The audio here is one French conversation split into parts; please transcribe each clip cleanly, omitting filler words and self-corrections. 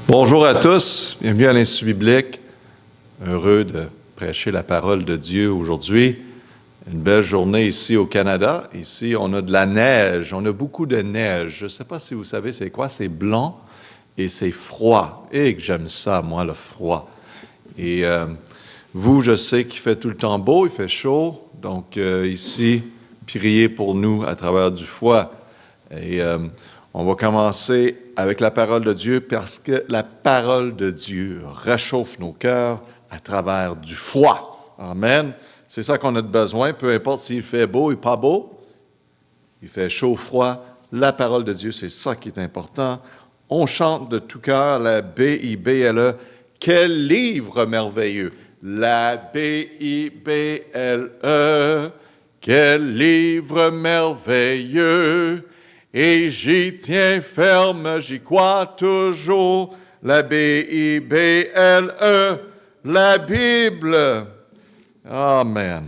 Bonjour à tous, bienvenue à l'Institut biblique. Heureux de prêcher la parole de Dieu aujourd'hui. Une belle journée ici au Canada. Ici, on a de la neige, on a beaucoup de neige. Je ne sais pas si vous savez c'est quoi, c'est blanc et c'est froid. Et que j'aime ça, moi, le froid. Et vous, je sais qu'il fait tout le temps beau, il fait chaud. Donc ici, priez pour nous à travers du froid. Et on va commencer avec la parole de Dieu parce que la parole de Dieu réchauffe nos cœurs à travers du froid. Amen. C'est ça qu'on a de besoin, peu importe s'il fait beau ou pas beau. Il fait chaud ou froid. La parole de Dieu, c'est ça qui est important. On chante de tout cœur la Bible. Quel livre merveilleux! La Bible. Quel livre merveilleux! Et j'y tiens ferme, j'y crois toujours, la Bible, la Bible. Amen.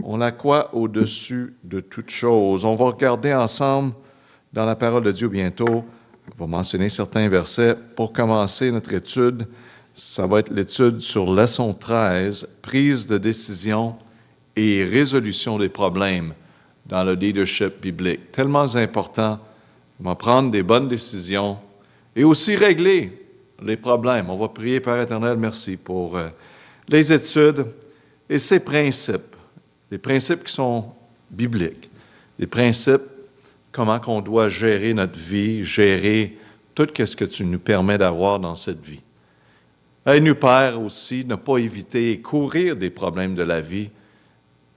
On la croit au-dessus de toutes choses. On va regarder ensemble dans la parole de Dieu bientôt. On va mentionner certains versets. Pour commencer notre étude, ça va être l'étude sur leçon 13, prise de décision et résolution des problèmes dans le leadership biblique. Tellement important, on va prendre des bonnes décisions et aussi régler les problèmes. On va prier, Père éternel, merci pour les études et ces principes, les principes qui sont bibliques, les principes, comment on doit gérer notre vie, gérer tout ce que tu nous permets d'avoir dans cette vie. Aide-nous, Père, aussi, ne pas éviter et courir des problèmes de la vie,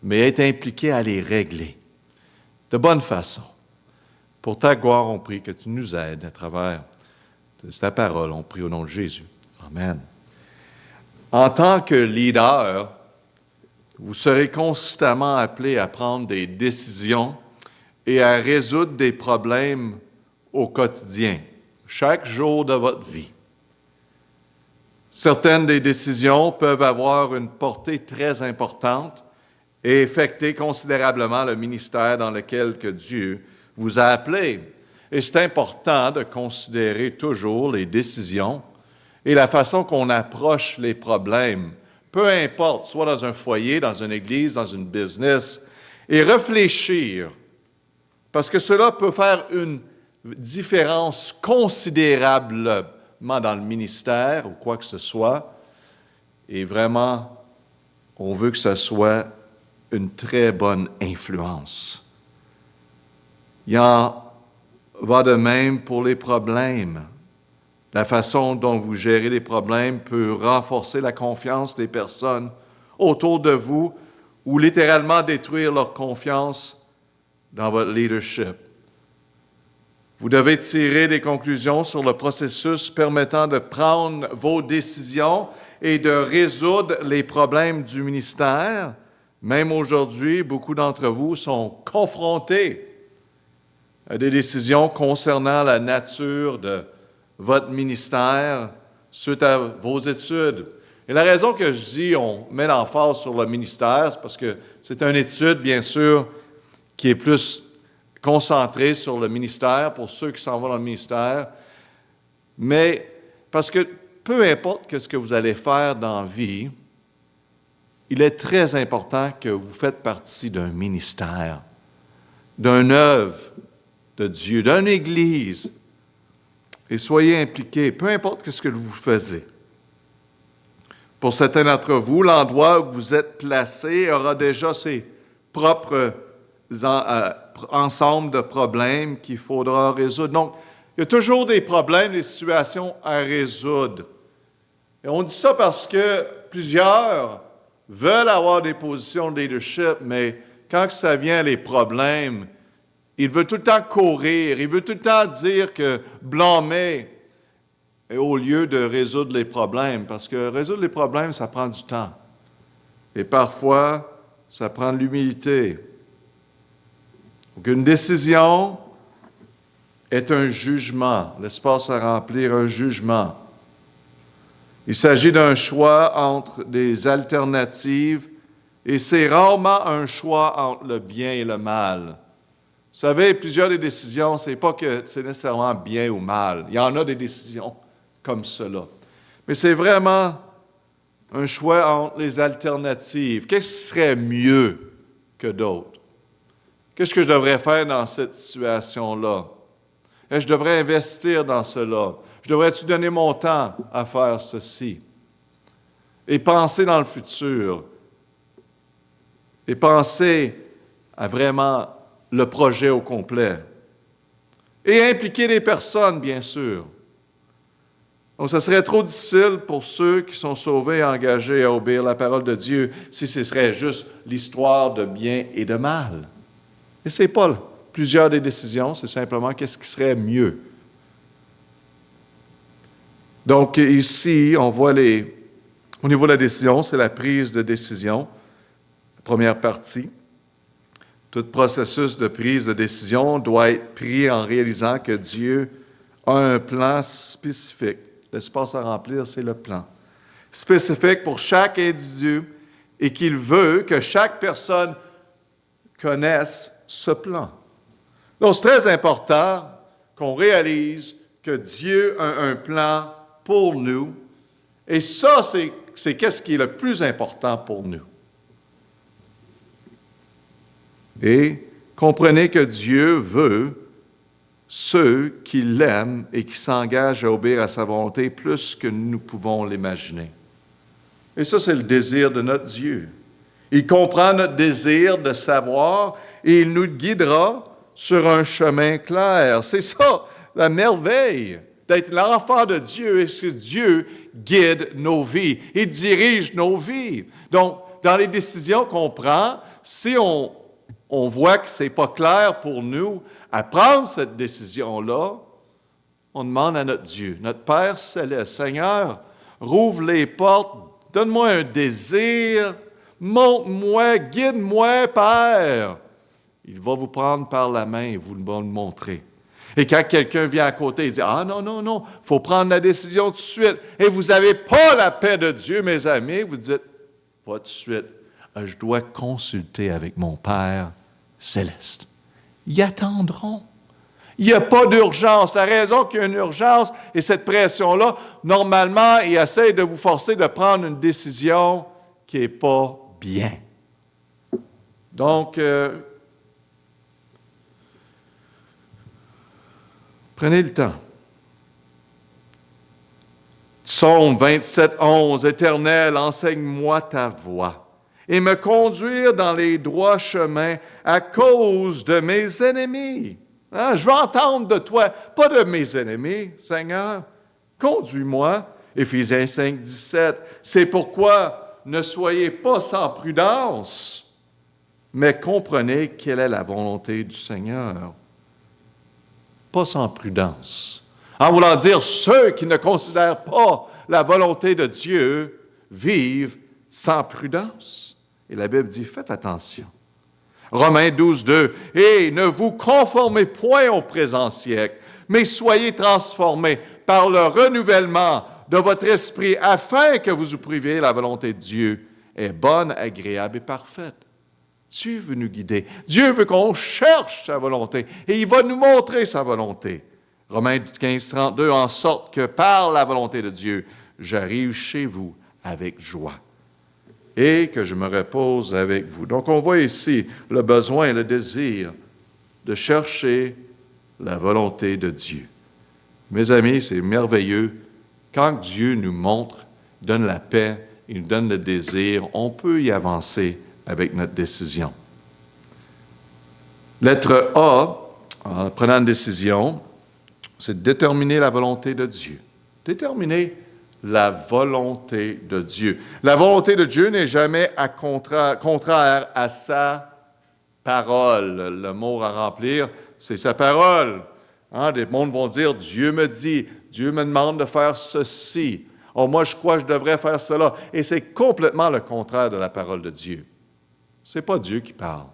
mais être impliqué à les régler de bonne façon. Pour ta gloire, on prie que tu nous aides à travers de ta parole. On prie au nom de Jésus. Amen. En tant que leader, vous serez constamment appelé à prendre des décisions et à résoudre des problèmes au quotidien, chaque jour de votre vie. Certaines des décisions peuvent avoir une portée très importante et affecter considérablement le ministère dans lequel que Dieu vous a appelé. Et c'est important de considérer toujours les décisions et la façon qu'on approche les problèmes, peu importe, soit dans un foyer, dans une église, dans une business, et réfléchir, parce que cela peut faire une différence considérablement dans le ministère ou quoi que ce soit, et vraiment, on veut que ce soit une très bonne influence. Il en va de même pour les problèmes. La façon dont vous gérez les problèmes peut renforcer la confiance des personnes autour de vous ou littéralement détruire leur confiance dans votre leadership. Vous devez tirer des conclusions sur le processus permettant de prendre vos décisions et de résoudre les problèmes du ministère. Même aujourd'hui, beaucoup d'entre vous sont confrontés à des décisions concernant la nature de votre ministère suite à vos études. Et la raison que je dis on met l'emphase sur le ministère, c'est parce que c'est une étude, bien sûr, qui est plus concentrée sur le ministère pour ceux qui s'en vont dans le ministère, mais parce que peu importe ce que vous allez faire dans la vie, il est très important que vous faites partie d'un ministère, d'une œuvre de Dieu, d'une église, et soyez impliqués, peu importe ce que vous faisiez. Pour certains d'entre vous, l'endroit où vous êtes placé aura déjà ses propres ensembles de problèmes qu'il faudra résoudre. Donc, il y a toujours des problèmes, des situations à résoudre. Et on dit ça parce que plusieurs veulent avoir des positions de leadership, mais quand ça vient les problèmes, ils veulent tout le temps courir, ils veulent tout le temps dire que blâmer au lieu de résoudre les problèmes, parce que résoudre les problèmes, ça prend du temps. Et parfois, ça prend de l'humilité. Donc, une décision est un jugement, l'espace à remplir, un jugement. Il s'agit d'un choix entre des alternatives et c'est rarement un choix entre le bien et le mal. Vous savez, plusieurs des décisions, ce n'est pas que c'est nécessairement bien ou mal. Il y en a des décisions comme cela. Mais c'est vraiment un choix entre les alternatives. Qu'est-ce qui serait mieux que d'autres? Qu'est-ce que je devrais faire dans cette situation-là? Est-ce que je devrais investir dans cela? Je devrais-tu donner mon temps à faire ceci? Et penser dans le futur. Et penser à vraiment le projet au complet. Et impliquer les personnes, bien sûr. Donc, ce serait trop difficile pour ceux qui sont sauvés et engagés à obéir la parole de Dieu si ce serait juste l'histoire de bien et de mal. Et ce n'est pas plusieurs des décisions, c'est simplement qu'est-ce qui serait mieux. Donc, ici, on voit au niveau de la décision, c'est la prise de décision, la première partie. Tout processus de prise de décision doit être pris en réalisant que Dieu a un plan spécifique. L'espace à remplir, c'est le plan. Spécifique pour chaque individu et qu'il veut que chaque personne connaisse ce plan. Donc, c'est très important qu'on réalise que Dieu a un plan pour nous. Et ça, c'est qu'est-ce qui est le plus important pour nous. Et comprenez que Dieu veut ceux qui l'aiment et qui s'engagent à obéir à sa volonté plus que nous pouvons l'imaginer. Et ça, c'est le désir de notre Dieu. Il comprend notre désir de savoir et il nous guidera sur un chemin clair. C'est ça, la merveille d'être l'enfant de Dieu, et que Dieu guide nos vies, il dirige nos vies. Donc, dans les décisions qu'on prend, si on voit que ce n'est pas clair pour nous à prendre cette décision-là, on demande à notre Dieu, notre Père céleste, Seigneur, rouvre les portes, donne-moi un désir, montre-moi, guide-moi, Père. Il va vous prendre par la main et vous le montrer. Et quand quelqu'un vient à côté et dit « Ah non, non, non, il faut prendre la décision tout de suite. » Et vous n'avez pas la paix de Dieu, mes amis, vous dites « Pas tout de suite. Je dois consulter avec mon Père céleste. » Ils attendront. Il n'y a pas d'urgence. La raison qu'il y a une urgence et cette pression-là, normalement, il essaie de vous forcer de prendre une décision qui n'est pas bien. Donc, prenez le temps. Psaume 27, 11. Éternel, enseigne-moi ta voie et me conduire dans les droits chemins à cause de mes ennemis. Hein? Je veux entendre de toi, pas de mes ennemis, Seigneur. Conduis-moi. Éphésiens 5, 17. C'est pourquoi ne soyez pas sans prudence, mais comprenez quelle est la volonté du Seigneur. Pas sans prudence. En voulant dire, ceux qui ne considèrent pas la volonté de Dieu vivent sans prudence. Et la Bible dit, faites attention. Romains 12, 2, « Et ne vous conformez point au présent siècle, mais soyez transformés par le renouvellement de votre esprit, afin que vous éprouviez la volonté de Dieu, est bonne, agréable et parfaite. » Dieu veut nous guider. Dieu veut qu'on cherche sa volonté et il va nous montrer sa volonté. Romains 15, 32, en sorte que par la volonté de Dieu, j'arrive chez vous avec joie et que je me repose avec vous. Donc, on voit ici le besoin, le désir de chercher la volonté de Dieu. Mes amis, c'est merveilleux. Quand Dieu nous montre, donne la paix, il nous donne le désir, on peut y avancer avec notre décision. Lettre A, en prenant une décision, c'est de déterminer la volonté de Dieu. Déterminer la volonté de Dieu. La volonté de Dieu n'est jamais contraire à sa parole. Le mot à remplir, c'est sa parole. Hein, des mondes vont dire, Dieu me dit, Dieu me demande de faire ceci. Oh, moi, je crois que je devrais faire cela. Et c'est complètement le contraire de la parole de Dieu. Ce n'est pas Dieu qui parle.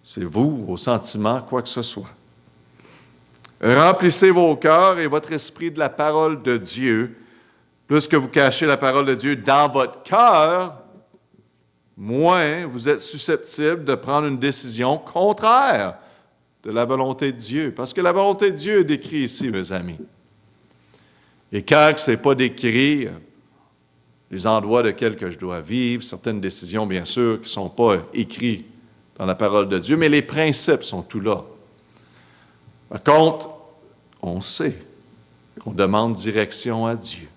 C'est vous, vos sentiments, quoi que ce soit. Remplissez vos cœurs et votre esprit de la parole de Dieu. Plus que vous cachez la parole de Dieu dans votre cœur, moins vous êtes susceptible de prendre une décision contraire de la volonté de Dieu. Parce que la volonté de Dieu est décrite ici, mes amis. Et quand ce n'est pas décrit, les endroits desquels que je dois vivre, certaines décisions, bien sûr, qui ne sont pas écrites dans la parole de Dieu, mais les principes sont tout là. Par contre, on sait qu'on demande direction à Dieu.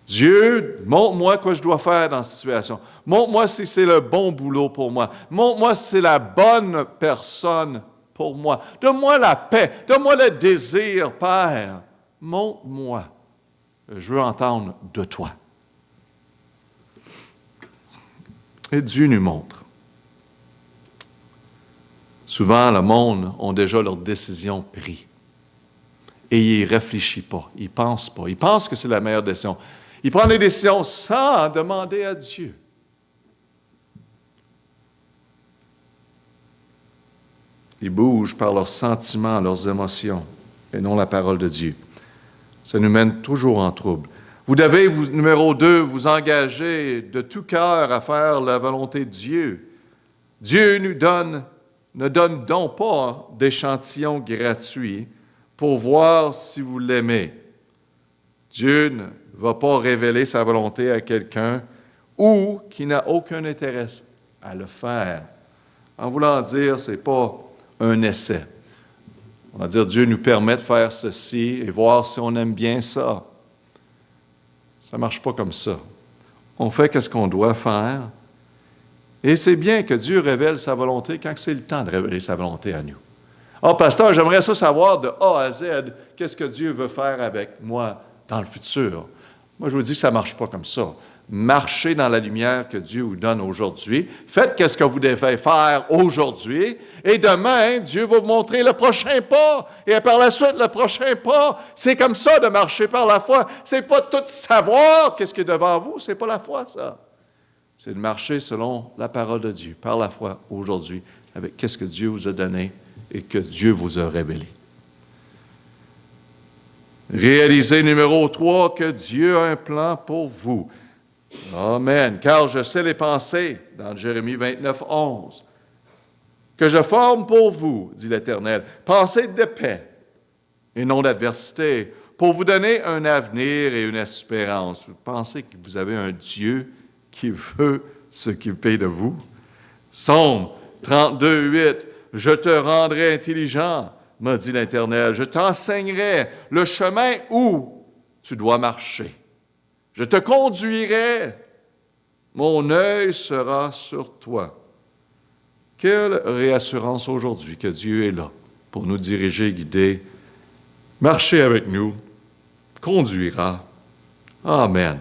Dieu, montre-moi quoi je dois faire dans cette situation. Montre-moi si c'est le bon boulot pour moi. Montre-moi si c'est la bonne personne pour moi. Donne-moi la paix. Donne-moi le désir, Père. Montre-moi. Je veux entendre de toi. Et Dieu nous montre. Souvent, le monde a déjà leur décision prise. Et il ne réfléchit pas, il ne pense pas. Il pense que c'est la meilleure décision. Il prend les décisions sans demander à Dieu. Ils bougent par leurs sentiments, leurs émotions, et non la parole de Dieu. Ça nous mène toujours en trouble. Vous devez, numéro 2, vous engager de tout cœur à faire la volonté de Dieu. Dieu ne donne donc pas d'échantillons gratuits pour voir si vous l'aimez. Dieu ne va pas révéler sa volonté à quelqu'un ou qui n'a aucun intérêt à le faire. En voulant dire, ce n'est pas un essai. On va dire, Dieu nous permet de faire ceci et voir si on aime bien ça. Ça ne marche pas comme ça. On fait ce qu'on doit faire. Et c'est bien que Dieu révèle sa volonté quand c'est le temps de révéler sa volonté à nous. Ah, pasteur, j'aimerais ça savoir de A à Z, qu'est-ce que Dieu veut faire avec moi dans le futur. Moi, je vous dis que ça ne marche pas comme ça. Marchez dans la lumière que Dieu vous donne aujourd'hui. Faites ce que vous devez faire aujourd'hui. Et demain, Dieu va vous montrer le prochain pas. Et par la suite, le prochain pas. C'est comme ça de marcher par la foi. Ce n'est pas tout savoir qu'est-ce qui est devant vous. Ce n'est pas la foi, ça. C'est de marcher selon la parole de Dieu, par la foi aujourd'hui, avec qu'est-ce que Dieu vous a donné et que Dieu vous a révélé. Réalisez, numéro 3, que Dieu a un plan pour vous. Amen. Car je sais les pensées, dans Jérémie 29, 11, que je forme pour vous, dit l'Éternel, pensées de paix et non d'adversité, pour vous donner un avenir et une espérance. Vous pensez que vous avez un Dieu qui veut s'occuper de vous? Psaume 32, 8, je te rendrai intelligent, m'a dit l'Éternel, je t'enseignerai le chemin où tu dois marcher. Je te conduirai, mon œil sera sur toi. Quelle réassurance aujourd'hui que Dieu est là pour nous diriger, guider, marcher avec nous, conduira. Amen.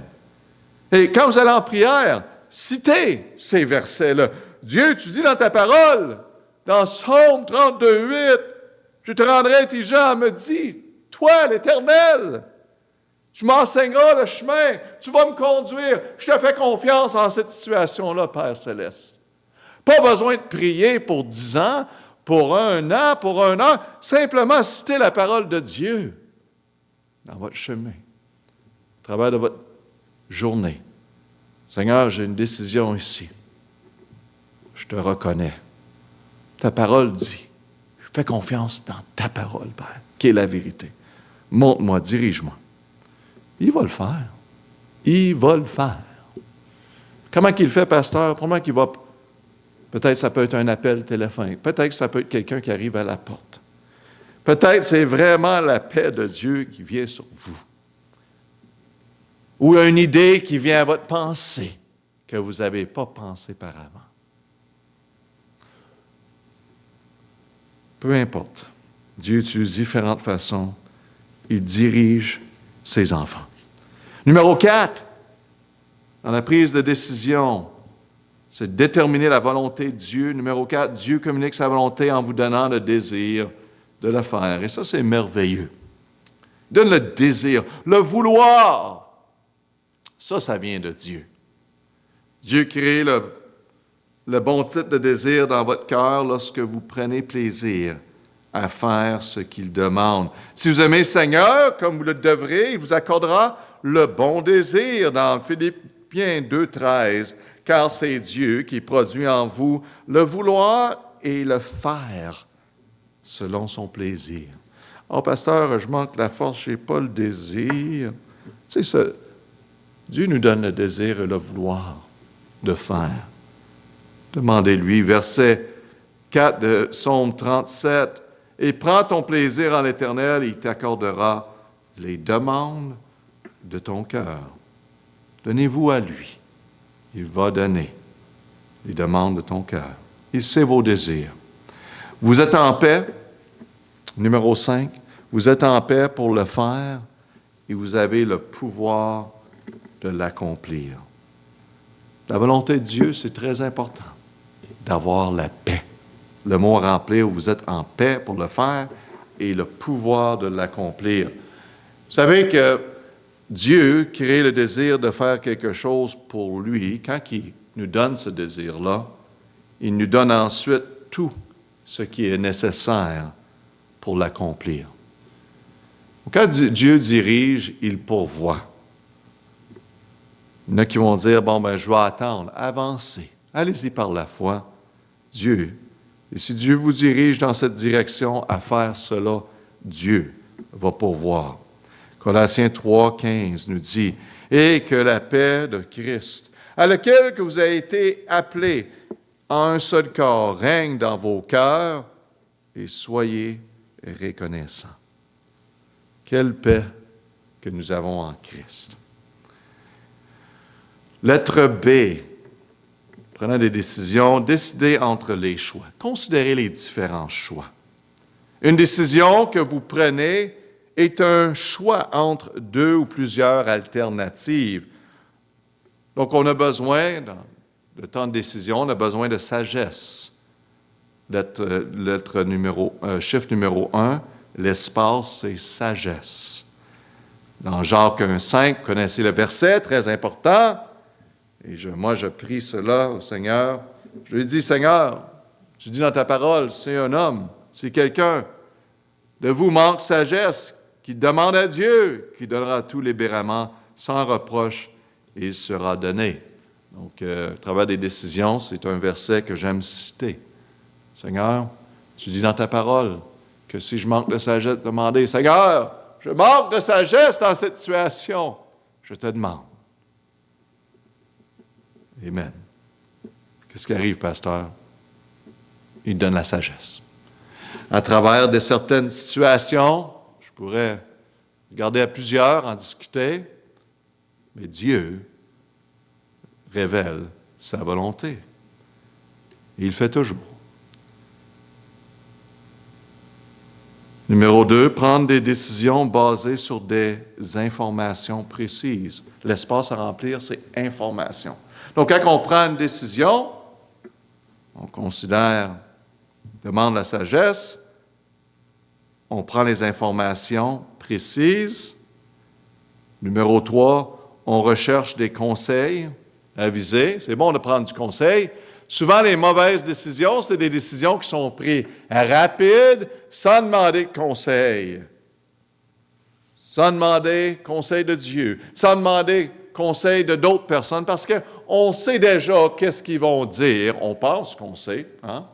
Et quand vous allez en prière, citez ces versets-là. Dieu, tu dis dans ta parole, dans Psaume 32, 8, je te rendrai intelligent, me dit, toi, l'Éternel, tu m'enseigneras le chemin, tu vas me conduire. Je te fais confiance en cette situation-là, Père Céleste. Pas besoin de prier pour 10 ans, pour 1 an, pour 1 an. Simplement citer la parole de Dieu dans votre chemin, au travers de votre journée. Seigneur, j'ai une décision ici. Je te reconnais. Ta parole dit, je fais confiance dans ta parole, Père, qui est la vérité. Montre-moi, dirige-moi. Il va le faire. Il va le faire. Comment qu'il fait, pasteur? Probablement qu'il va... Peut-être ça peut être un appel téléphonique. Peut-être que ça peut être quelqu'un qui arrive à la porte. Peut-être c'est vraiment la paix de Dieu qui vient sur vous. Ou une idée qui vient à votre pensée que vous n'avez pas pensé par avant. Peu importe. Dieu utilise différentes façons. Il dirige ses enfants. Numéro 4, dans la prise de décision, c'est de déterminer la volonté de Dieu. Numéro 4, Dieu communique sa volonté en vous donnant le désir de le faire. Et ça, c'est merveilleux. Il donne le désir, le vouloir. Ça vient de Dieu. Dieu crée le bon type de désir dans votre cœur lorsque vous prenez plaisir à faire ce qu'il demande. Si vous aimez le Seigneur, comme vous le devrez, il vous accordera le bon désir dans Philippiens 2, 13, car c'est Dieu qui produit en vous le vouloir et le faire selon son plaisir. « Oh, pasteur, je manque la force, je n'ai pas le désir. » Tu sais, Dieu nous donne le désir et le vouloir de faire. Demandez-lui, verset 4 de Psaume 37, « Et prends ton plaisir en l'Éternel, il t'accordera les demandes de ton cœur. » Donnez-vous à lui. Il va donner les demandes de ton cœur. Il sait vos désirs. Vous êtes en paix, numéro 5, vous êtes en paix pour le faire et vous avez le pouvoir de l'accomplir. La volonté de Dieu, c'est très important d'avoir la paix. Le mot remplir, vous êtes en paix pour le faire et le pouvoir de l'accomplir. Vous savez que Dieu crée le désir de faire quelque chose pour lui. Quand il nous donne ce désir-là, il nous donne ensuite tout ce qui est nécessaire pour l'accomplir. Quand Dieu dirige, il pourvoit. Il y en a qui vont dire, je vais attendre, avancez, allez-y par la foi. Dieu, et si Dieu vous dirige dans cette direction à faire cela, Dieu va pourvoir. Colossiens 3, 15 nous dit, « Et que la paix de Christ, à laquelle que vous avez été appelés en un seul corps, règne dans vos cœurs et soyez reconnaissants. » Quelle paix que nous avons en Christ. Lettre B. Prenant des décisions, décidez entre les choix. Considérez les différents choix. Une décision que vous prenez est un choix entre deux ou plusieurs alternatives. Donc, on a besoin, dans le temps de décision, on a besoin de sagesse. Chiffre numéro 1, l'espace, c'est sagesse. Dans Jacques 1,5, vous connaissez le verset, très important. Et moi, je prie cela au Seigneur. Je lui dis, Seigneur, tu dis dans ta parole, c'est un homme, c'est quelqu'un de vous manque sagesse, qui demande à Dieu, qui donnera tout libérément, sans reproche, et il sera donné. Donc, à travers des décisions, c'est un verset que j'aime citer. Seigneur, tu dis dans ta parole que si je manque de sagesse, demandez, Seigneur, je manque de sagesse dans cette situation, je te demande. Amen. Qu'est-ce qui arrive, pasteur? Il donne la sagesse. À travers de certaines situations, je pourrais regarder à plusieurs, en discuter, mais Dieu révèle sa volonté. Et il le fait toujours. Numéro 2, prendre des décisions basées sur des informations précises. L'espace à remplir, c'est information. Donc, quand on prend une décision, on considère, demande la sagesse, on prend les informations précises. Numéro 3, on recherche des conseils avisés. C'est bon de prendre du conseil. Souvent, les mauvaises décisions, c'est des décisions qui sont prises rapides, sans demander de conseil. Sans demander conseil de Dieu. Sans demander conseil de d'autres personnes, parce qu'on sait déjà qu'est-ce qu'ils vont dire. On pense qu'on sait, hein?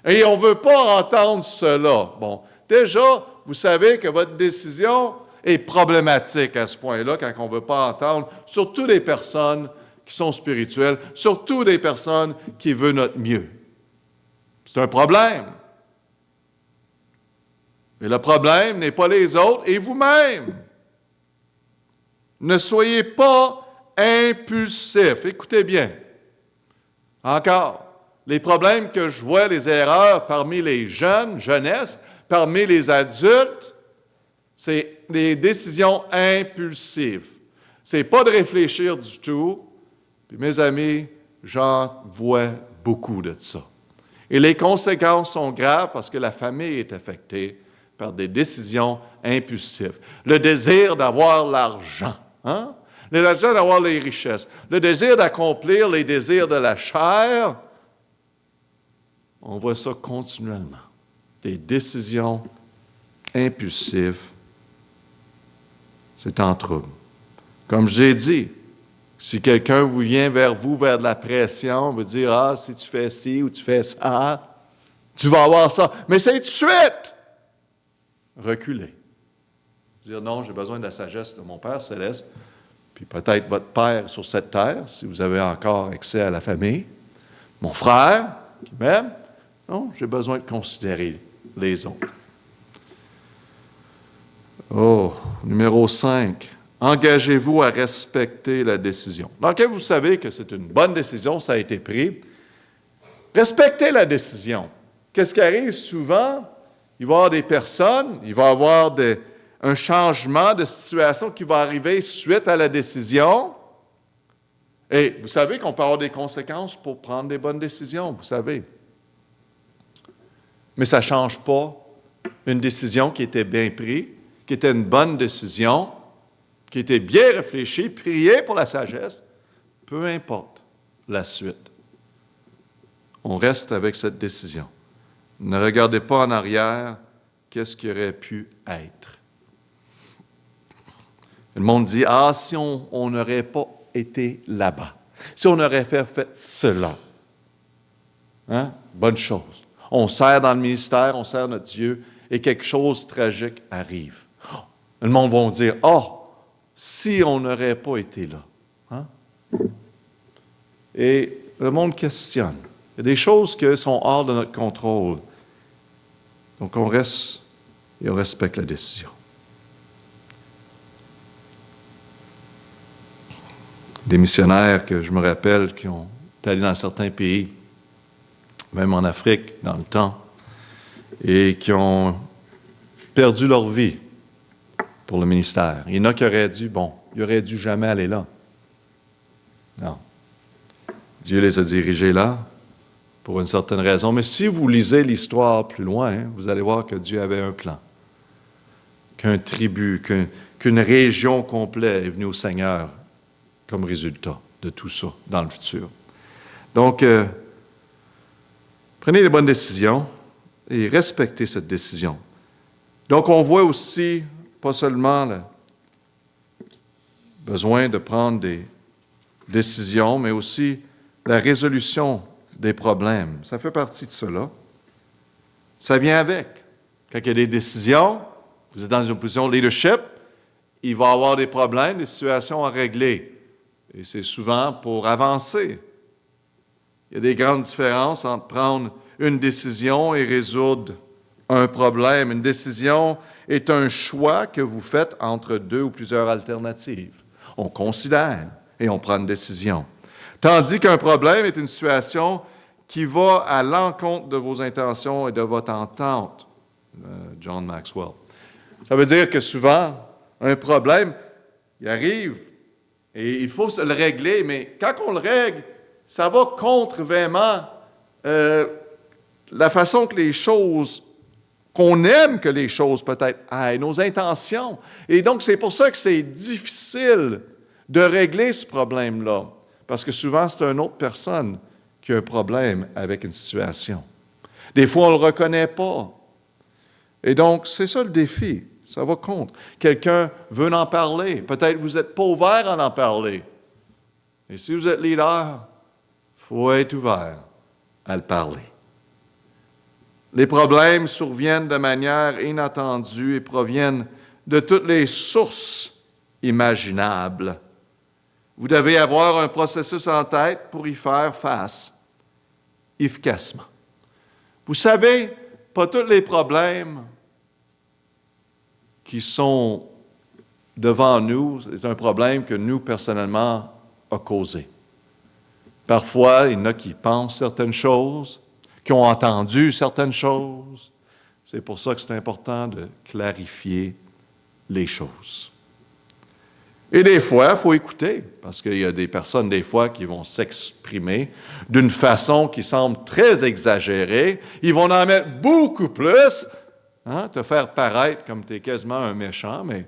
Et on ne veut pas entendre cela. Bon, déjà, vous savez que votre décision est problématique à ce point-là, quand on ne veut pas entendre, surtout des personnes qui sont spirituelles, surtout des personnes qui veulent notre mieux. C'est un problème. Et le problème n'est pas les autres et vous-même. Ne soyez pas impulsifs. Écoutez bien. Encore, les problèmes que je vois, les erreurs parmi les jeunes, jeunesse, parmi les adultes, c'est des décisions impulsives. C'est pas de réfléchir du tout. Puis mes amis, j'en vois beaucoup de ça. Et les conséquences sont graves parce que la famille est affectée par des décisions impulsives. Le désir d'avoir l'argent, hein? Le désir d'avoir les richesses, le désir d'accomplir les désirs de la chair, on voit ça continuellement. Des décisions impulsives, c'est en trouble. Comme j'ai dit, si quelqu'un vient vers vous, vers de la pression, vous dire, « Ah, si tu fais ci ou tu fais ça, tu vas avoir ça. » Mais c'est tout de suite! Reculer. Dire, « Non, j'ai besoin de la sagesse de mon Père céleste. puis peut-être votre père sur cette terre, si vous avez encore accès à la famille, mon frère qui m'aime. Non, j'ai besoin de considérer les autres. Oh, numéro 5. Engagez-vous à respecter la décision. Donc, vous savez que c'est une bonne décision, ça a été pris. Respectez la décision. Qu'est-ce qui arrive souvent? Il va y avoir des personnes, il va y avoir un changement de situation qui va arriver suite à la décision. Et vous savez qu'on peut avoir des conséquences pour prendre des bonnes décisions, vous savez. Mais ça ne change pas une décision qui était bien prise, qui était une bonne décision, qui était bien réfléchie, priez pour la sagesse, peu importe la suite. On reste avec cette décision. Ne regardez pas en arrière, qu'est-ce qui aurait pu être. Le monde dit, si on n'aurait pas été là-bas, si on aurait fait cela, bonne chose. On sert dans le ministère, on sert notre Dieu, et quelque chose de tragique arrive. Le monde va dire, si on n'aurait pas été là. Et le monde questionne. Il y a des choses qui sont hors de notre contrôle. Donc on reste et on respecte la décision. Des missionnaires que je me rappelle qui ont allé dans certains pays, même en Afrique, dans le temps, et qui ont perdu leur vie pour le ministère. Il y en a qui auraient dû jamais aller là. Non. Dieu les a dirigés là pour une certaine raison. Mais si vous lisez l'histoire plus loin, vous allez voir que Dieu avait un plan. Qu'un tribu, qu'une région complète est venue au Seigneur comme résultat de tout ça dans le futur. Donc, prenez les bonnes décisions et respectez cette décision. Donc, on voit aussi, pas seulement le besoin de prendre des décisions, mais aussi la résolution des problèmes. Ça fait partie de cela. Ça vient avec. Quand il y a des décisions, vous êtes dans une position de leadership, il va y avoir des problèmes, des situations à régler. Et c'est souvent pour avancer. Il y a des grandes différences entre prendre une décision et résoudre un problème. Une décision est un choix que vous faites entre deux ou plusieurs alternatives. On considère et on prend une décision. Tandis qu'un problème est une situation qui va à l'encontre de vos intentions et de votre entente. John Maxwell. Ça veut dire que souvent, un problème, il arrive et il faut se le régler, mais quand on le règle, ça va contre vraiment la façon que les choses, qu'on aime que les choses peut-être aillent, nos intentions. Et donc, c'est pour ça que c'est difficile de régler ce problème-là. Parce que souvent, c'est une autre personne qui a un problème avec une situation. Des fois, on ne le reconnaît pas. Et donc, c'est ça le défi. Ça va contre. Quelqu'un veut en parler. Peut-être que vous n'êtes pas ouvert à en parler. Et si vous êtes leader, il faut être ouvert à le parler. Les problèmes surviennent de manière inattendue et proviennent de toutes les sources imaginables. Vous devez avoir un processus en tête pour y faire face efficacement. Vous savez, pas tous les problèmes qui sont devant nous, c'est un problème que nous, personnellement, a causé. Parfois, il y en a qui pensent certaines choses, qui ont entendu certaines choses. C'est pour ça que c'est important de clarifier les choses. Et des fois, il faut écouter, parce qu'il y a des personnes, des fois, qui vont s'exprimer d'une façon qui semble très exagérée. Ils vont en mettre beaucoup plus, te faire paraître comme tu es quasiment un méchant, mais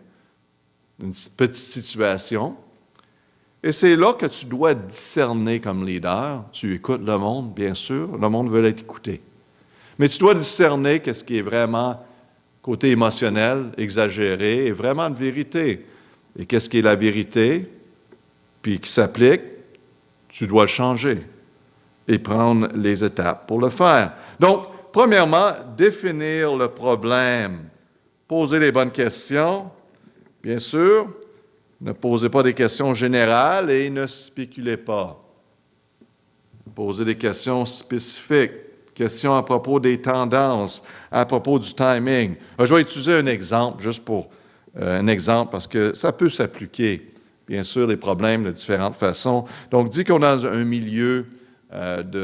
une petite situation. Et c'est là que tu dois discerner comme leader. Tu écoutes le monde, bien sûr. Le monde veut être écouté. Mais tu dois discerner qu'est-ce qui est vraiment côté émotionnel, exagéré, et vraiment de vérité. Et qu'est-ce qui est la vérité, puis qui s'applique, tu dois le changer et prendre les étapes pour le faire. Donc, premièrement, définir le problème, poser les bonnes questions, bien sûr, Ne posez pas des questions générales et ne spéculez pas. Posez des questions spécifiques, questions à propos des tendances, à propos du timing. Je vais utiliser un exemple, juste pour un exemple, parce que ça peut s'appliquer, bien sûr, les problèmes de différentes façons. Donc, dit qu'on est dans un milieu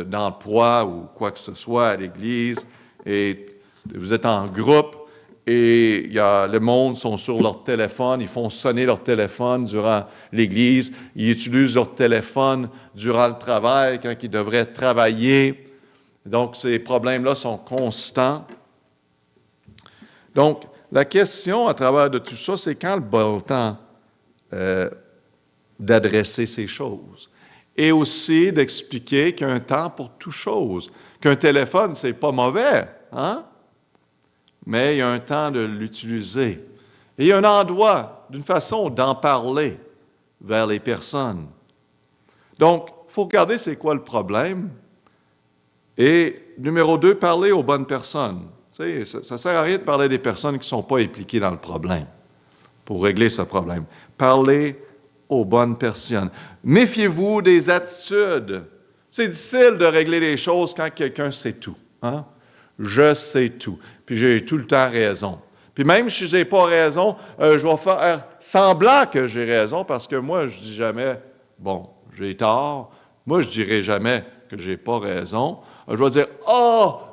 d'emploi ou quoi que ce soit à l'Église, et vous êtes en groupe, et le monde sont sur leur téléphone, ils font sonner leur téléphone durant l'Église, ils utilisent leur téléphone durant le travail quand ils devraient travailler. Donc, ces problèmes-là sont constants. Donc, la question à travers de tout ça, c'est quand le bon temps d'adresser ces choses. Et aussi d'expliquer qu'il y a un temps pour toute chose. Qu'un téléphone, c'est pas mauvais, hein? Mais il y a un temps de l'utiliser. Et il y a un endroit, d'une façon d'en parler vers les personnes. Donc, il faut regarder c'est quoi le problème. Et numéro 2, parler aux bonnes personnes. Tu sais, ça ne sert à rien de parler des personnes qui ne sont pas impliquées dans le problème pour régler ce problème. Parlez aux bonnes personnes. Méfiez-vous des attitudes. C'est difficile de régler les choses quand quelqu'un sait tout. Hein? Je sais tout. Puis j'ai tout le temps raison. Puis même si je n'ai pas raison, je vais faire semblant que j'ai raison parce que moi, je ne dis jamais, bon, j'ai tort. Moi, je ne dirai jamais que je n'ai pas raison. Je vais dire,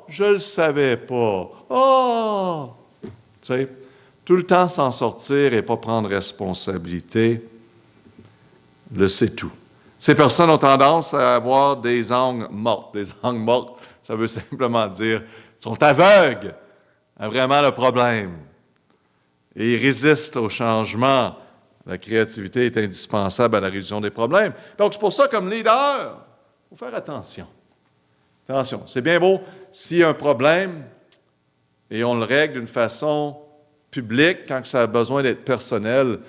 je ne le savais pas. Tu sais, tout le temps s'en sortir et pas prendre responsabilité, le c'est tout. Ces personnes ont tendance à avoir des angles mortes. Des angles mortes, ça veut simplement dire sont aveugles à vraiment le problème. Et ils résistent au changement. La créativité est indispensable à la résolution des problèmes. Donc, c'est pour ça, comme leader, il faut faire attention. Attention, c'est bien beau s'il y a un problème et on le règle d'une façon publique, quand ça a besoin d'être personnel,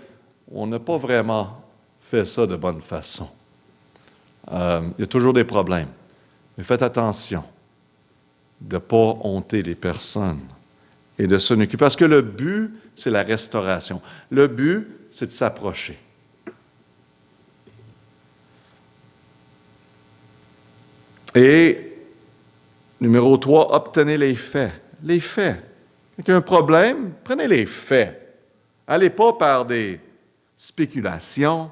on n'a pas vraiment fait ça de bonne façon. Il y a toujours des problèmes. Mais faites attention de ne pas honter les personnes et de s'en occuper. Parce que le but, c'est la restauration. Le but, c'est de s'approcher. Et numéro 3, obtenez les faits. Les faits. Quand il y a un problème, prenez les faits. Allez pas par des spéculations.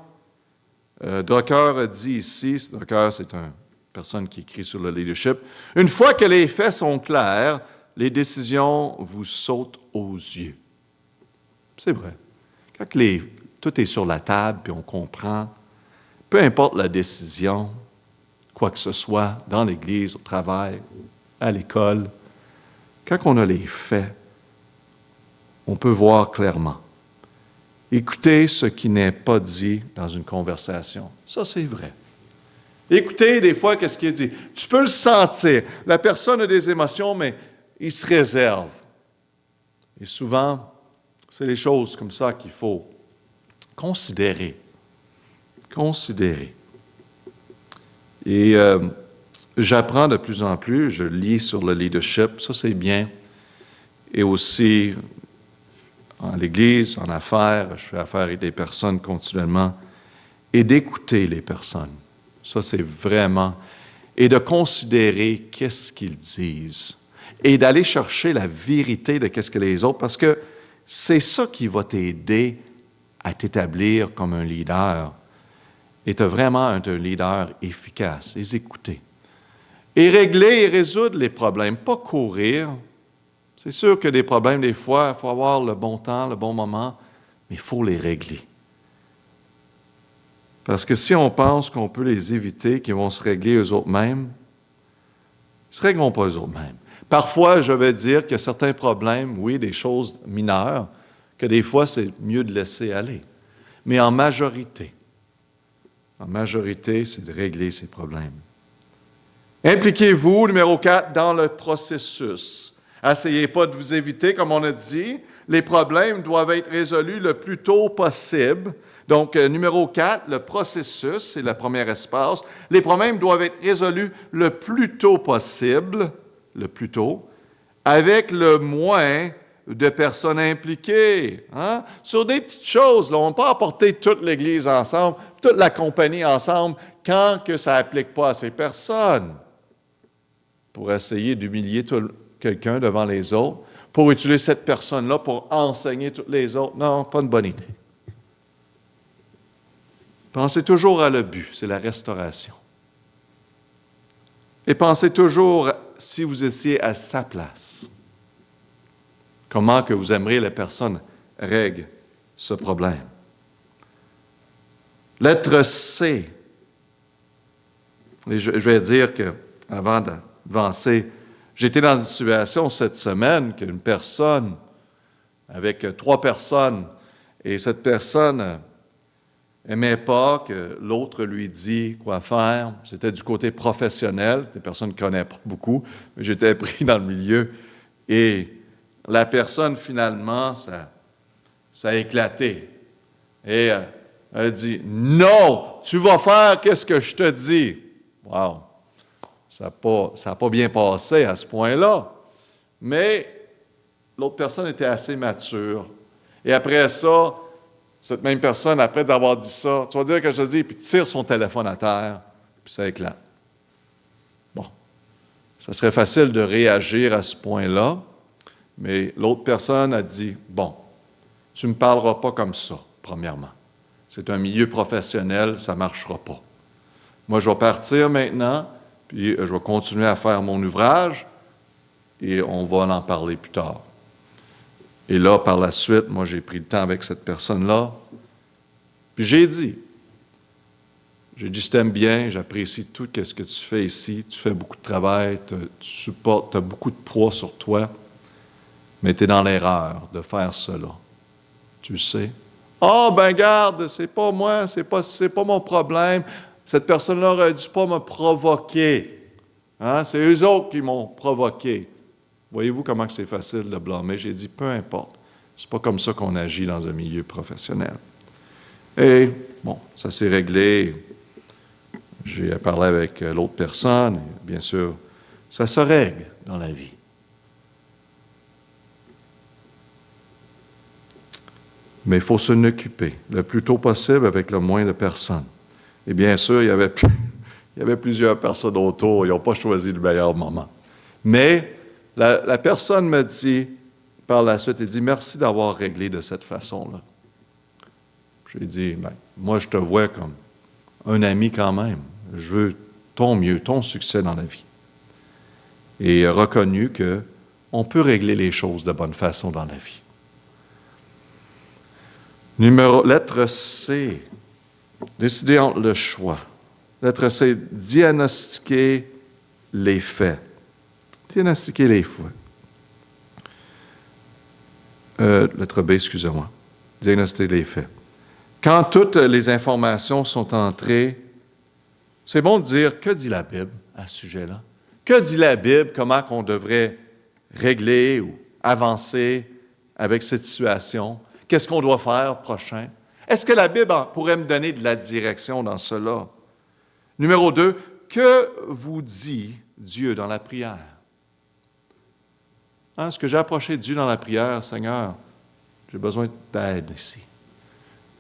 Drucker a dit ici, Drucker, c'est une personne qui écrit sur le leadership, une fois que les faits sont clairs, les décisions vous sautent aux yeux. C'est vrai. Quand tout est sur la table et on comprend, peu importe la décision, quoi que ce soit, dans l'Église, au travail, à l'école, quand on a les faits, on peut voir clairement. Écoutez ce qui n'est pas dit dans une conversation. Ça, c'est vrai. Écoutez des fois qu'est-ce qui est dit. Tu peux le sentir. La personne a des émotions, mais il se réserve. Et souvent, c'est les choses comme ça qu'il faut considérer. Considérer. Et j'apprends de plus en plus, je lis sur le leadership, ça c'est bien. Et aussi, en l'Église, en affaires, je fais affaire avec des personnes continuellement. Et d'écouter les personnes. Ça, c'est vraiment... Et de considérer qu'est-ce qu'ils disent. Et d'aller chercher la vérité de qu'est-ce que les autres... Parce que c'est ça qui va t'aider à t'établir comme un leader. Et tu es vraiment un leader efficace. Les écouter. Et régler et résoudre les problèmes. Pas courir. C'est sûr que des problèmes, des fois, il faut avoir le bon temps, le bon moment, mais il faut les régler. Parce que si on pense qu'on peut les éviter, qu'ils vont se régler eux-mêmes, ils ne se régleront pas eux-mêmes. Parfois, je vais dire qu'il y a certains problèmes, oui, des choses mineures, que des fois, c'est mieux de laisser aller. Mais en majorité, c'est de régler ces problèmes. Impliquez-vous, numéro 4, dans le processus. Essayez pas de vous éviter, comme on a dit. Les problèmes doivent être résolus le plus tôt possible. Donc, numéro 4, le processus, c'est le premier espace. Les problèmes doivent être résolus le plus tôt possible, le plus tôt, avec le moins de personnes impliquées. Hein? Sur des petites choses, là, on peut apporter toute l'Église ensemble, toute la compagnie ensemble, quand que ça n'applique pas à ces personnes. Pour essayer d'humilier quelqu'un devant les autres, pour utiliser cette personne-là pour enseigner toutes les autres. Non, pas une bonne idée. Pensez toujours à le but, c'est la restauration. Et pensez toujours, si vous étiez à sa place, comment que vous aimeriez la personne règle ce problème. Lettre C. Et je vais dire que, avant d'avancer, j'étais dans une situation cette semaine qu'une personne, avec 3 personnes, et cette personne n'aimait pas que l'autre lui dise quoi faire. C'était du côté professionnel, des personnes ne connaissent pas beaucoup, mais j'étais pris dans le milieu. Et la personne, finalement, ça a éclaté. Et elle dit, « Non, tu vas faire qu'est-ce que je te dis. » Wow! Ça n'a pas bien passé à ce point-là. Mais l'autre personne était assez mature. Et après ça, cette même personne, après d'avoir dit ça, tu vas dire que je te dis, puis tire son téléphone à terre, puis ça éclate. Bon, ça serait facile de réagir à ce point-là, mais l'autre personne a dit, bon, tu ne me parleras pas comme ça, premièrement. C'est un milieu professionnel, ça ne marchera pas. Moi, je vais partir maintenant, puis je vais continuer à faire mon ouvrage, et on va en parler plus tard. Et là, par la suite, moi, j'ai pris le temps avec cette personne-là. Puis j'ai dit, je t'aime bien, j'apprécie tout ce que tu fais ici. Tu fais beaucoup de travail, tu supportes, tu as beaucoup de poids sur toi, mais tu es dans l'erreur de faire cela. Tu le sais. Ah, ben garde, c'est pas moi, c'est pas mon problème. Cette personne-là n'aurait dû pas me provoquer. Hein? C'est eux autres qui m'ont provoqué. Voyez-vous comment c'est facile de blâmer? J'ai dit, peu importe. C'est pas comme ça qu'on agit dans un milieu professionnel. Et, bon, ça s'est réglé. J'ai parlé avec l'autre personne. Et bien sûr, ça se règle dans la vie. Mais il faut s'en occuper le plus tôt possible avec le moins de personnes. Et bien sûr, il y avait plusieurs personnes autour. Ils n'ont pas choisi le meilleur moment. Mais la personne me dit, par la suite, elle dit, « Merci d'avoir réglé de cette façon-là. » Je lui ai dit, « Moi, je te vois comme un ami quand même. Je veux ton mieux, ton succès dans la vie. » Et reconnu qu'on peut régler les choses de bonne façon dans la vie. Lettre C. Décider entre le choix. Lettre C. Diagnostiquer les faits. Diagnostiquer les faits. Lettre B, excusez-moi. Diagnostiquer les faits. Quand toutes les informations sont entrées, c'est bon de dire, que dit la Bible à ce sujet-là? Que dit la Bible? Comment on devrait régler ou avancer avec cette situation? Qu'est-ce qu'on doit faire prochain? Est-ce que la Bible pourrait me donner de la direction dans cela? Numéro 2, que vous dit Dieu dans la prière? Est-ce que j'ai approché Dieu dans la prière, Seigneur? J'ai besoin d'aide ici.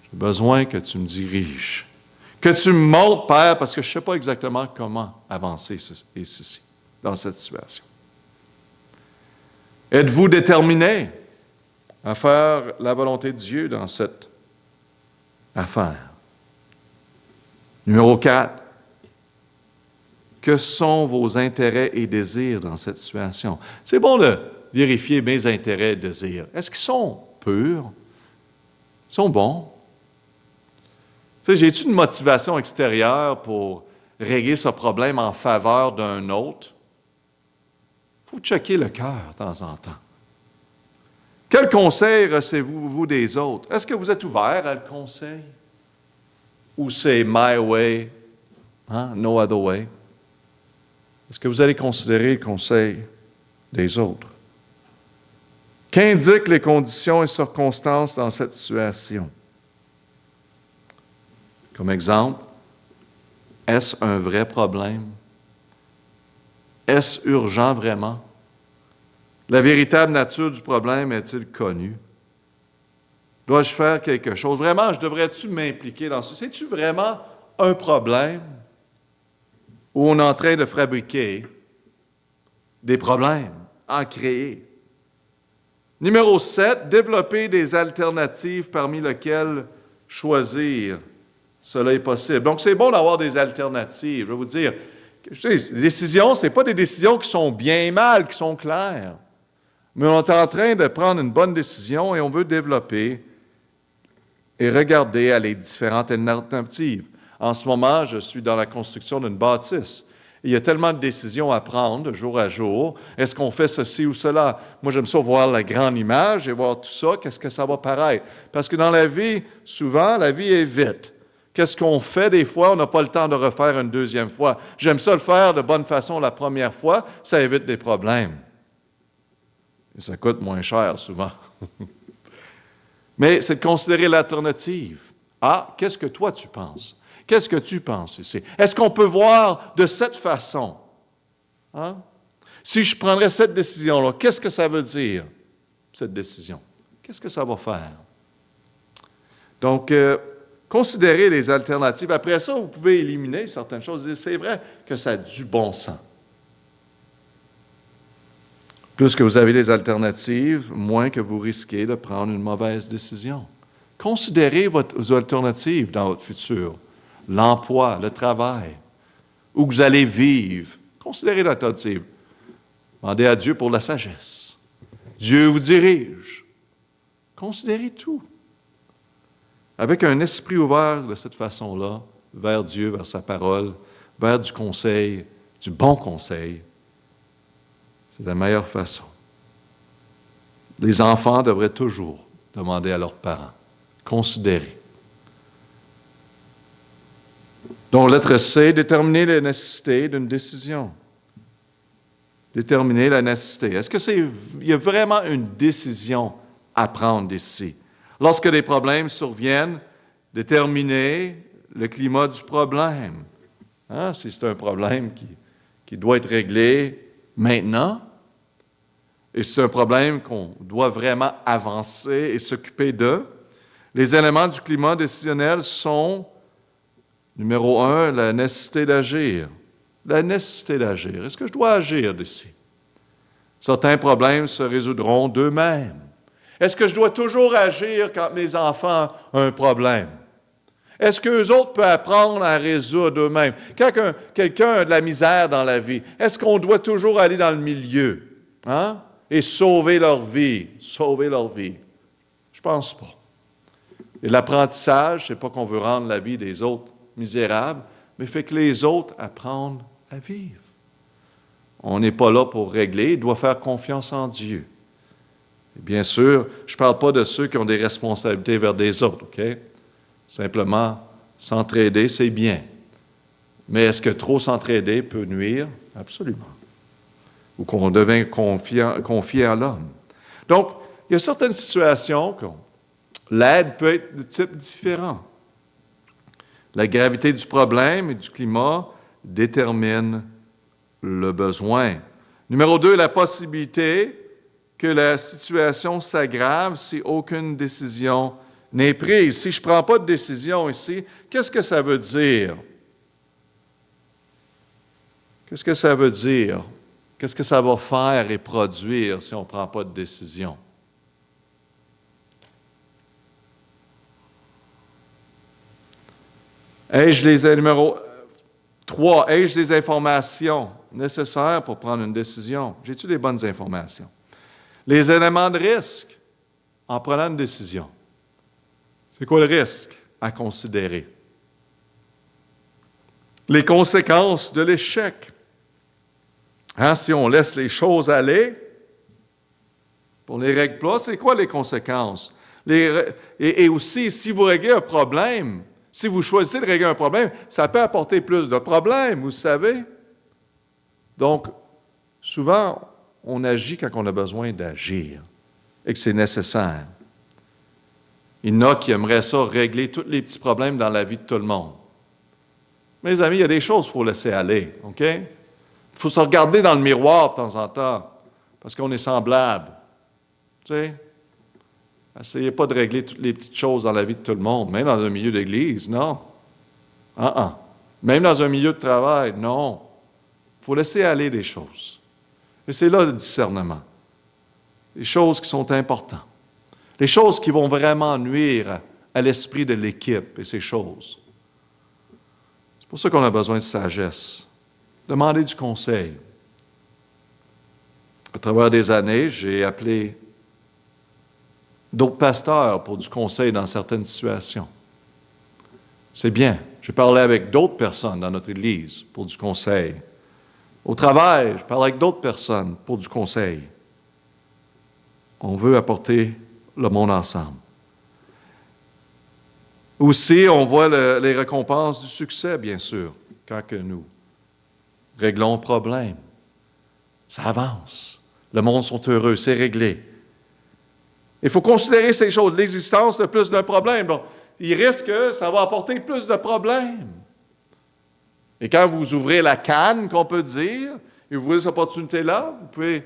J'ai besoin que tu me diriges. Que tu me montres, Père, parce que je ne sais pas exactement comment avancer ceci, dans cette situation. Êtes-vous déterminé à faire la volonté de Dieu dans cette affaire? Numéro 4. Que sont vos intérêts et désirs dans cette situation? C'est bon de vérifier mes intérêts et désirs. Est-ce qu'ils sont purs? Ils sont bons? Tu sais, j'ai-tu une motivation extérieure pour régler ce problème en faveur d'un autre? Il faut checker le cœur de temps en temps. Quel conseil recevez-vous des autres? Est-ce que vous êtes ouvert à le conseil? Ou c'est my way, no other way? Est-ce que vous allez considérer le conseil des autres? Qu'indiquent les conditions et circonstances dans cette situation? Comme exemple, est-ce un vrai problème? Est-ce urgent vraiment? La véritable nature du problème est-il connue? Dois-je faire quelque chose? Vraiment, devrais-tu m'impliquer dans ça? C'est-tu vraiment un problème où on est en train de fabriquer des problèmes, en créer? Numéro 7, développer des alternatives parmi lesquelles choisir. Cela est possible. Donc, c'est bon d'avoir des alternatives. Je vais vous dire, les décisions, ce n'est pas des décisions qui sont bien et mal, qui sont claires. Mais on est en train de prendre une bonne décision et on veut développer et regarder à les différentes alternatives. En ce moment, je suis dans la construction d'une bâtisse. Il y a tellement de décisions à prendre de jour à jour. Est-ce qu'on fait ceci ou cela? Moi, j'aime ça voir la grande image et voir tout ça, qu'est-ce que ça va paraître. Parce que dans la vie, souvent, la vie est vite. Qu'est-ce qu'on fait des fois? On n'a pas le temps de refaire une deuxième fois. J'aime ça le faire de bonne façon la première fois, ça évite des problèmes. Et ça coûte moins cher souvent. Mais c'est de considérer l'alternative. Ah, qu'est-ce que toi tu penses? Qu'est-ce que tu penses ici? Est-ce qu'on peut voir de cette façon? Hein? Si je prendrais cette décision-là, qu'est-ce que ça veut dire, cette décision? Qu'est-ce que ça va faire? Donc, considérez les alternatives. Après ça, vous pouvez éliminer certaines choses. C'est vrai que ça a du bon sens. Plus que vous avez les alternatives, moins que vous risquez de prendre une mauvaise décision. Considérez vos alternatives dans votre futur. L'emploi, le travail, où vous allez vivre. Considérez l'alternative. Demandez à Dieu pour la sagesse. Dieu vous dirige. Considérez tout. Avec un esprit ouvert de cette façon-là, vers Dieu, vers sa parole, vers du conseil, du bon conseil, c'est la meilleure façon. Les enfants devraient toujours demander à leurs parents, considérer. Donc, lettre C, déterminer la nécessité d'une décision. Déterminer la nécessité. Est-ce qu'il y a vraiment une décision à prendre ici? Lorsque des problèmes surviennent, déterminer le climat du problème. Hein? Si c'est un problème qui doit être réglé maintenant, et c'est un problème qu'on doit vraiment avancer et s'occuper de, les éléments du climat décisionnel sont, numéro 1, la nécessité d'agir. La nécessité d'agir. Est-ce que je dois agir d'ici? Certains problèmes se résoudront d'eux-mêmes. Est-ce que je dois toujours agir quand mes enfants ont un problème? Est-ce qu'eux autres peuvent apprendre à résoudre eux-mêmes? Quand quelqu'un a de la misère dans la vie, est-ce qu'on doit toujours aller dans le milieu et sauver leur vie? Sauver leur vie. Je ne pense pas. Et l'apprentissage, ce n'est pas qu'on veut rendre la vie des autres misérable, mais fait que les autres apprennent à vivre. On n'est pas là pour régler, il doit faire confiance en Dieu. Et bien sûr, je ne parle pas de ceux qui ont des responsabilités vers des autres, OK? Simplement, s'entraider, c'est bien. Mais est-ce que trop s'entraider peut nuire? Absolument. Ou qu'on devient confié à l'homme. Donc, il y a certaines situations où l'aide peut être de type différent. La gravité du problème et du climat détermine le besoin. Numéro 2, la possibilité que la situation s'aggrave si aucune décision n'est prise. Si je ne prends pas de décision ici, qu'est-ce que ça veut dire? Qu'est-ce que ça veut dire? Qu'est-ce que ça va faire et produire si on ne prend pas de décision? Numéro 3, ai-je les informations nécessaires pour prendre une décision? J'ai-tu les bonnes informations? Les éléments de risque en prenant une décision. C'est quoi le risque à considérer? Les conséquences de l'échec. Si on laisse les choses aller, on les règle pas, c'est quoi les conséquences? Et aussi, si vous réglez un problème, si vous choisissez de régler un problème, ça peut apporter plus de problèmes, vous savez. Donc, souvent, on agit quand on a besoin d'agir et que c'est nécessaire. Il y en a qui aimeraient ça régler tous les petits problèmes dans la vie de tout le monde. Mes amis, il y a des choses qu'il faut laisser aller, OK? Il faut se regarder dans le miroir de temps en temps. parce qu'on est semblable. Tu sais, essayez pas de régler toutes les petites choses dans la vie de tout le monde, même dans un milieu d'église, non. Même dans un milieu de travail, non. Il faut laisser aller des choses. Et c'est là le discernement. Les choses qui sont importantes. Les choses qui vont vraiment nuire à l'esprit de l'équipe et ces choses. C'est pour ça qu'on a besoin de sagesse. Demandez du conseil. À travers des années, j'ai appelé d'autres pasteurs pour du conseil dans certaines situations. C'est bien. J'ai parlé avec d'autres personnes dans notre Église pour du conseil. Au travail, je parle avec d'autres personnes pour du conseil. On veut apporter le monde ensemble. Aussi, on voit les récompenses du succès, bien sûr, quand que nous réglons le problème. Ça avance. Le monde sont heureux, c'est réglé. Il faut considérer ces choses, l'existence de plus d'un problème. Donc, il risque que ça va apporter plus de problèmes. Et quand vous ouvrez la canne, qu'on peut dire, et vous ouvrez cette opportunité-là, vous pouvez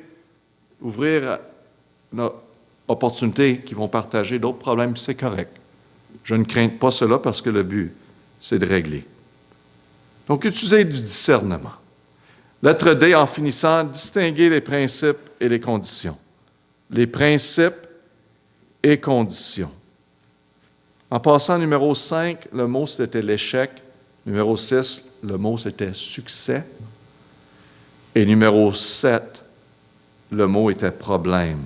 ouvrir une opportunité qui vont partager d'autres problèmes, c'est correct. Je ne crains pas cela parce que le but, c'est de régler. Donc, utilisez du discernement. Lettre D, en finissant, distinguer les principes et les conditions. Les principes et conditions. En passant, numéro 5, le mot c'était l'échec. Numéro 6, le mot c'était succès. Et numéro 7, le mot était problème.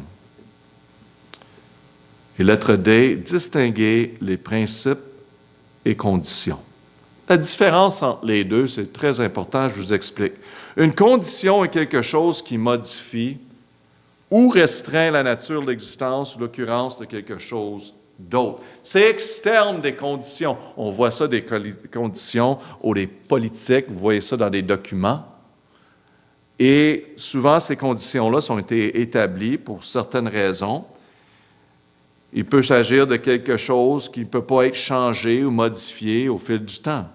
Et lettre D, distinguer les principes et conditions. La différence entre les deux, c'est très important, je vous explique. Une condition est quelque chose qui modifie ou restreint la nature de l'existence ou l'occurrence de quelque chose d'autre. C'est externe des conditions. On voit ça des conditions ou des politiques, vous voyez ça dans des documents. Et souvent, ces conditions-là ont été établies pour certaines raisons. Il peut s'agir de quelque chose qui ne peut pas être changé ou modifié au fil du temps.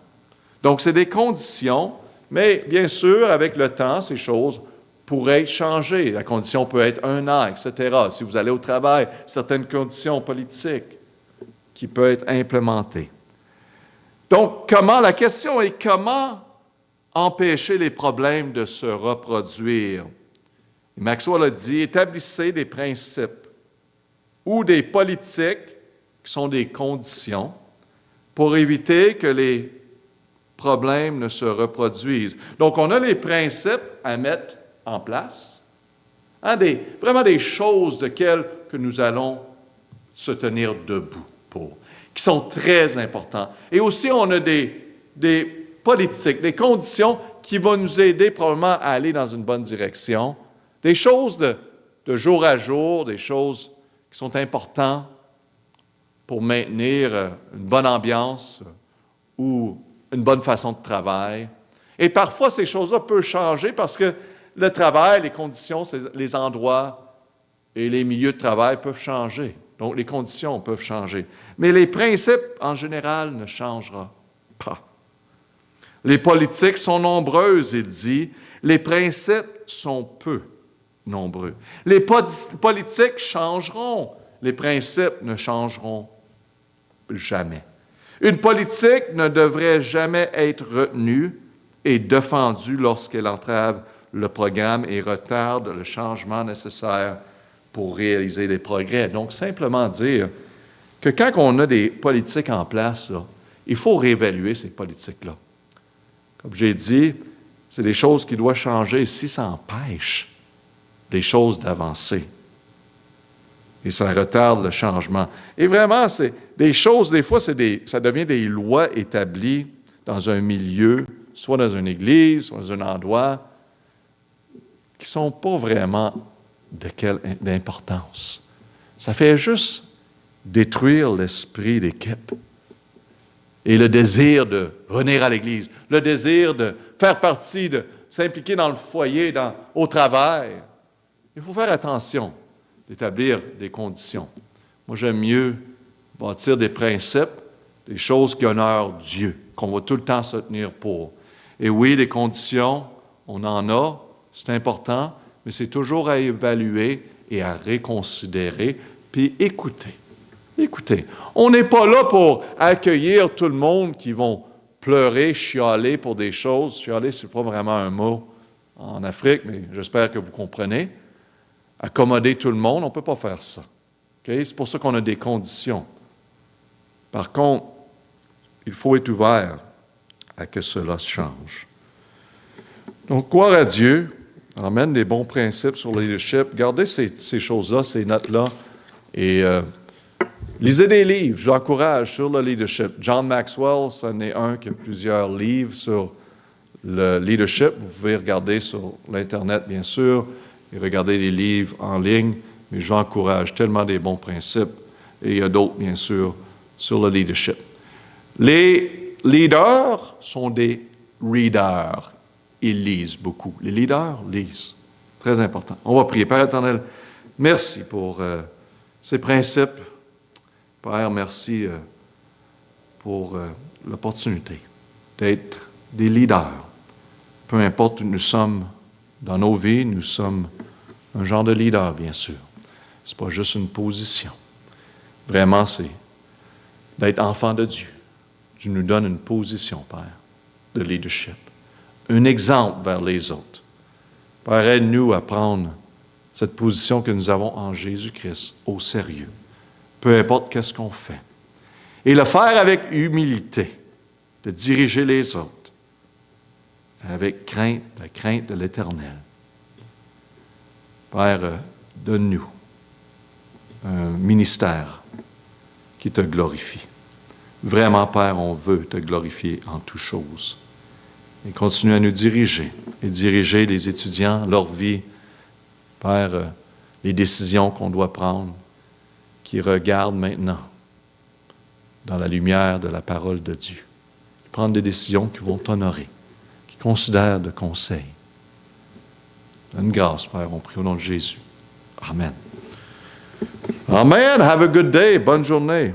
Donc, c'est des conditions, mais bien sûr, avec le temps, ces choses pourraient être changées. La condition peut être 1 an, etc. Si vous allez au travail, certaines conditions politiques qui peuvent être implémentées. Donc, la question est comment empêcher les problèmes de se reproduire? Et Maxwell a dit, établissez des principes ou des politiques qui sont des conditions pour éviter que les problèmes ne se reproduisent. Donc, on a les principes à mettre en place, vraiment des choses que nous allons se tenir debout pour, qui sont très importantes. Et aussi, on a des politiques, des conditions qui vont nous aider probablement à aller dans une bonne direction, des choses de jour à jour, des choses qui sont importantes pour maintenir une bonne ambiance ou une bonne façon de travail. Et parfois, ces choses-là peuvent changer parce que le travail, les conditions, les endroits et les milieux de travail peuvent changer. Donc, les conditions peuvent changer. Mais les principes, en général, ne changeront pas. Les politiques sont nombreuses, il dit. Les principes sont peu nombreux. Les politiques changeront. Les principes ne changeront jamais. Une politique ne devrait jamais être retenue et défendue lorsqu'elle entrave le programme et retarde le changement nécessaire pour réaliser les progrès. Donc, simplement dire que quand on a des politiques en place, là, il faut réévaluer ces politiques-là. Comme j'ai dit, c'est des choses qui doivent changer si ça empêche des choses d'avancer. Et ça retarde le changement. Et vraiment, c'est des choses, des fois, ça devient des lois établies dans un milieu, soit dans une église, soit dans un endroit, qui ne sont pas vraiment d'importance. Ça fait juste détruire l'esprit d'équipe et le désir de venir à l'Église, le désir de faire partie, de s'impliquer dans le foyer, au travail. Il faut faire attention d'établir des conditions. Moi, j'aime mieux bâtir des principes, des choses qui honorent Dieu, qu'on va tout le temps se tenir pour. Et oui, les conditions, on en a, c'est important, mais c'est toujours à évaluer et à réconsidérer, puis écouter. Écoutez, on n'est pas là pour accueillir tout le monde qui vont pleurer, chialer pour des choses. Chialer, ce n'est pas vraiment un mot en Afrique, mais j'espère que vous comprenez. Accommoder tout le monde, on ne peut pas faire ça. Okay? C'est pour ça qu'on a des conditions. Par contre, il faut être ouvert à que cela change. Donc, croire à Dieu emmène des bons principes sur le leadership. Gardez ces choses-là, ces notes-là, et lisez des livres, je vous encourage, sur le leadership. John Maxwell, c'en est un qui a plusieurs livres sur le leadership. Vous pouvez regarder sur l'Internet, bien sûr, et regarder les livres en ligne, mais je vous encourage tellement des bons principes. Et il y a d'autres, bien sûr, sur le leadership. Les leaders sont des readers. Ils lisent beaucoup. Les leaders lisent. Très important. On va prier. Père éternel, merci pour ces principes. Père, merci pour l'opportunité d'être des leaders. Peu importe où nous sommes dans nos vies, nous sommes un genre de leader, bien sûr. Ce n'est pas juste une position. Vraiment, c'est d'être enfant de Dieu. Dieu nous donne une position, Père, de leadership. Un exemple vers les autres. Père, aide-nous à prendre cette position que nous avons en Jésus-Christ au sérieux. Peu importe qu'est-ce qu'on fait. Et le faire avec humilité, de diriger les autres, avec crainte, la crainte de l'Éternel. Père, donne-nous un ministère qui te glorifie. Vraiment, Père, on veut te glorifier en toutes choses. Et continue à nous diriger, et diriger les étudiants, leur vie, Père, les décisions qu'on doit prendre, qui regardent maintenant dans la lumière de la parole de Dieu. Prendre des décisions qui vont t'honorer, qui considèrent de conseils. Donne grâce, Père, on prie au nom de Jésus. Amen. Amen. Have a good day. Bonne journée.